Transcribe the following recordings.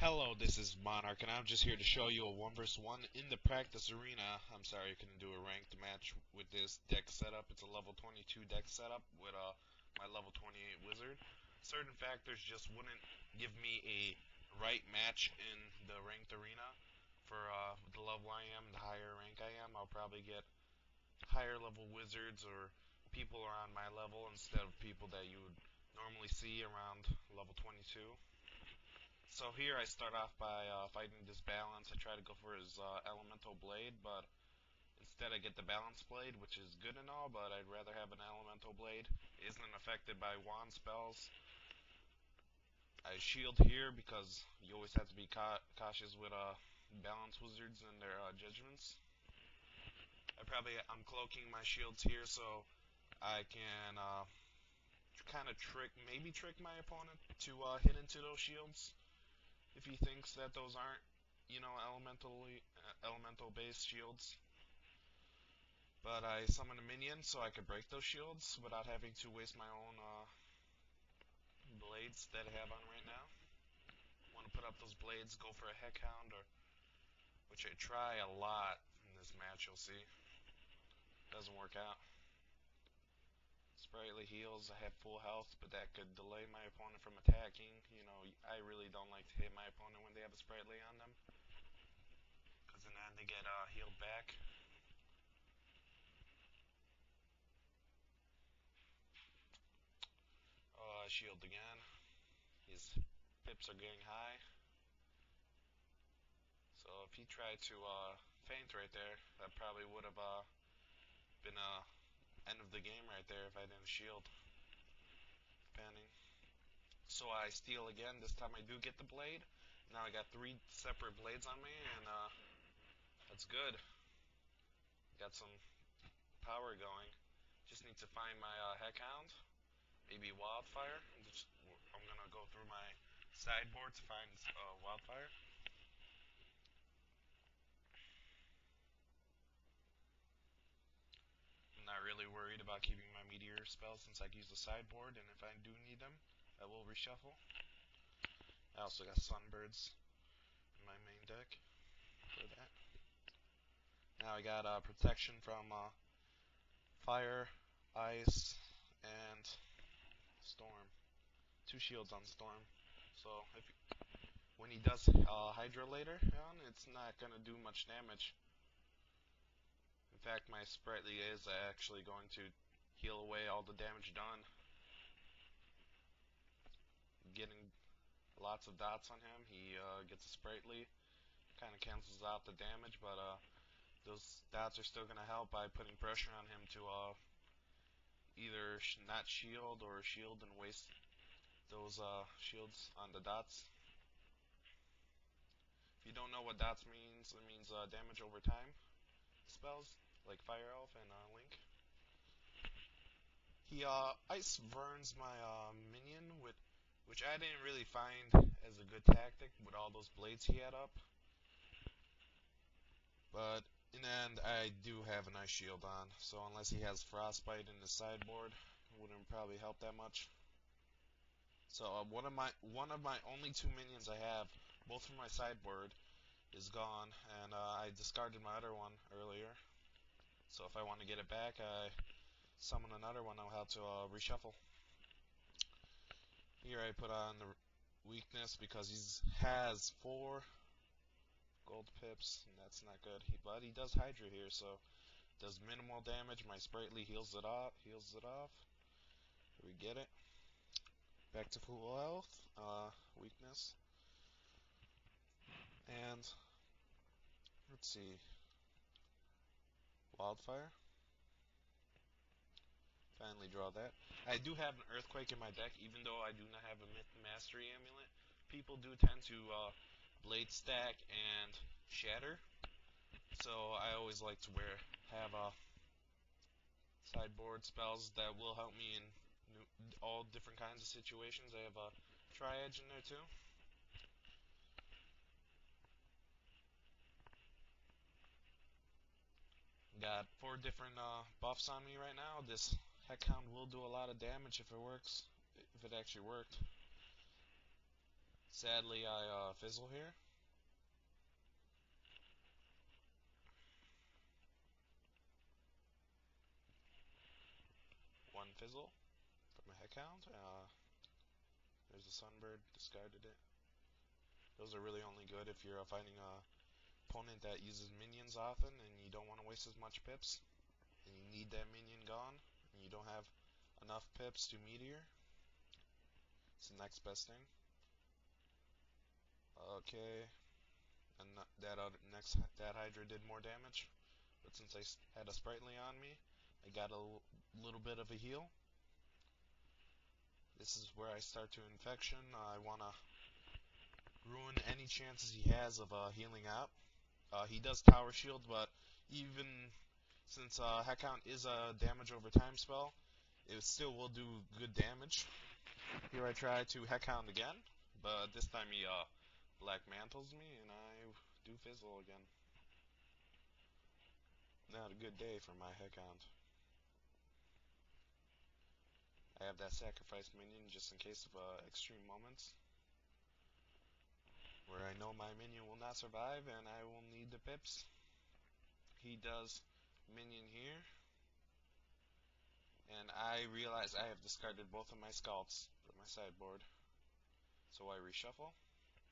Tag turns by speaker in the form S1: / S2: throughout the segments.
S1: Hello, this is Monarch, and I'm just here to show you a 1 vs 1 in the practice arena. I'm sorry I couldn't do a ranked match with this deck setup. It's a level 22 deck setup with my level 28 wizard. Certain factors just wouldn't give me a right match in the ranked arena. For the level I am, the higher rank I am, I'll probably get higher level wizards or people around my level instead of people that you would normally see around level 22. So here I start off by fighting this balance. I try to go for his elemental blade, but instead I get the balance blade, which is good and all, but I'd rather have an elemental blade. It isn't affected by wand spells. I shield here because you always have to be cautious with balance wizards and their judgments. I'm cloaking my shields here so I can kind of maybe trick my opponent to hit into those shields if he thinks that those aren't, elemental based shields. But I summon a minion so I could break those shields without having to waste my own blades that I have on right now. Want to put up those blades, go for a heck hound, which I try a lot in this match. You'll see, doesn't work out. Sprightly heals. I have full health, but that could delay my opponent from attacking. I really don't like to hit my opponent when they have a sprightly on them, because in the end they get healed back. Shield again. His pips are getting high. So if he tried to feint right there, that probably would have been end of the game right there if I didn't shield. Depending. So I steal again. This time I do get the blade. Now I got 3 separate blades on me, and that's good. Got some power going. Just need to find my heck hound. Maybe wildfire. I'm gonna go through my sideboard to find wildfire. I'm not really worried about keeping my meteor spells since I can use the sideboard, and if I do need them, I will reshuffle. I also got sunbirds in my main deck for that. Now I got protection from fire, ice, and storm. 2 shields on storm. So when he does Hydra later on, it's not gonna do much damage. In fact, my sprightly is actually going to heal away all the damage done. Getting lots of dots on him. He gets a sprightly, kind of cancels out the damage, but those dots are still going to help by putting pressure on him to either not shield or shield and waste those shields on the dots. If you don't know what dots means, it means damage over time spells, like Fire Elf and Link. He ice burns my minion, which I didn't really find as a good tactic with all those blades he had up. But in the end, I do have an ice shield on, so unless he has frostbite in the sideboard, it wouldn't probably help that much. So one of my only 2 minions I have, both from my sideboard, is gone, and I discarded my other one earlier. So if I want to get it back, I summon another one. I'll have to reshuffle. Here I put on the weakness because he has 4 gold pips, and that's not good. But he does Hydra here, so does minimal damage. My sprightly heals it off. Here we get it. Back to full health. Weakness. And let's see. Wildfire. Finally draw that. I do have an Earthquake in my deck, even though I do not have a Myth Mastery Amulet. People do tend to Blade Stack and Shatter. So I always like to have sideboard spells that will help me in all different kinds of situations. I have a Tri-Edge in there too. Got 4 different buffs on me right now. This Heck Hound will do a lot of damage if it works, if it actually worked. Sadly, I fizzle here. One fizzle from a heck hound. There's a sunbird, discarded it. Those are really only good if you're fighting a opponent that uses minions often and you don't want to waste as much pips and you need that minion gone and you don't have enough pips to meteor. It's the next best thing. Okay, and that Hydra did more damage, but since I had a sprightly on me, I got a little bit of a heal. This is where I start to infection. I want to ruin any chances he has of healing out. He does tower shield, but even since Heckhound is a damage over time spell, it still will do good damage. Here I try to Heckhound again, but this time he Black Mantles me and I do fizzle again. Not a good day for my Heckhound. I have that sacrifice minion just in case of extreme moments where I know my minion will not survive and I will need the pips. He does minion here, and I realize I have discarded both of my scalps from my sideboard. So I reshuffle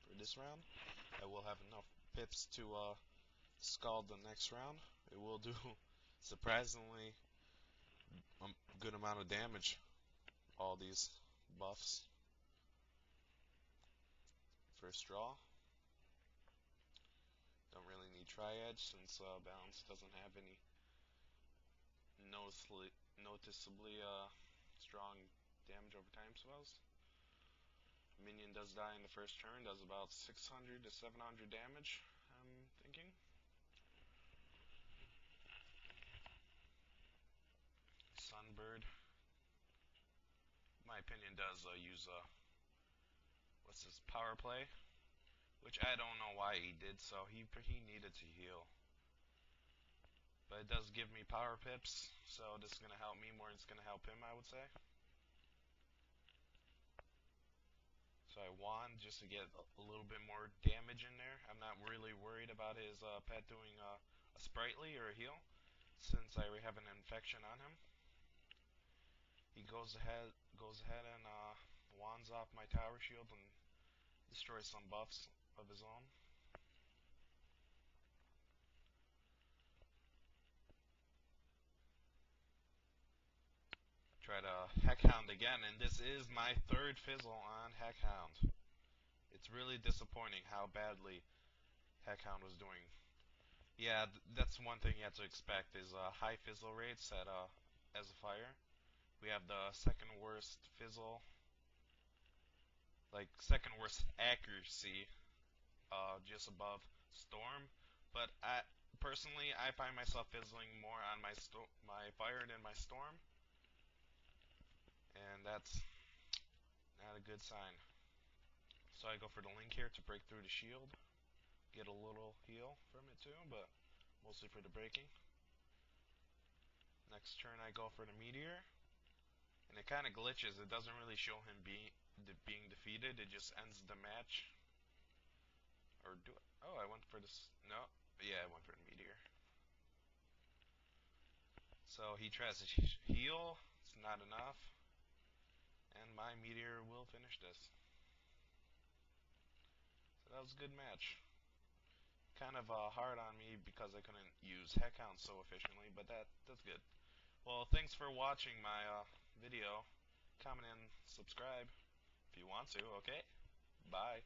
S1: for this round. I will have enough pips to scald the next round. It will do surprisingly a good amount of damage, all these buffs. First draw. Don't really need Triad since Balance doesn't have any noticeably strong damage over time spells. Minion does die in the first turn, does about 600 to 700 damage, I'm thinking. Sunbird, in my opinion, does use what's this, power play, which I don't know why he did so. He needed to heal, but it does give me power pips, so this is gonna help me more than it's gonna help him, I would say. So I wand just to get a little bit more damage in there. I'm not really worried about his pet doing a sprightly or a heal, since I already have an infection on him. He goes ahead and wands off my tower shield and destroys some buffs of his own. Try to Heckhound again, and this is my third fizzle on Heckhound. It's really disappointing how badly Heckhound was doing. Yeah, that's one thing you have to expect is high fizzle rates at as a fire. We have the second worst fizzle, like second worst accuracy, just above Storm. But personally, I find myself fizzling more on my fire than my Storm, and that's not a good sign. So I go for the link here to break through the shield, get a little heal from it too, but mostly for the breaking. Next turn I go for the meteor, and it kind of glitches. It doesn't really show him being defeated. It just ends the match. Or do it? Oh, I went for this. No, yeah, I went for the meteor. So he tries to heal. It's not enough, and my meteor will finish this. So that was a good match. Kind of hard on me because I couldn't use Heckhound so efficiently, but that's good. Well, thanks for watching my video. Comment and subscribe if you want to, okay? Bye.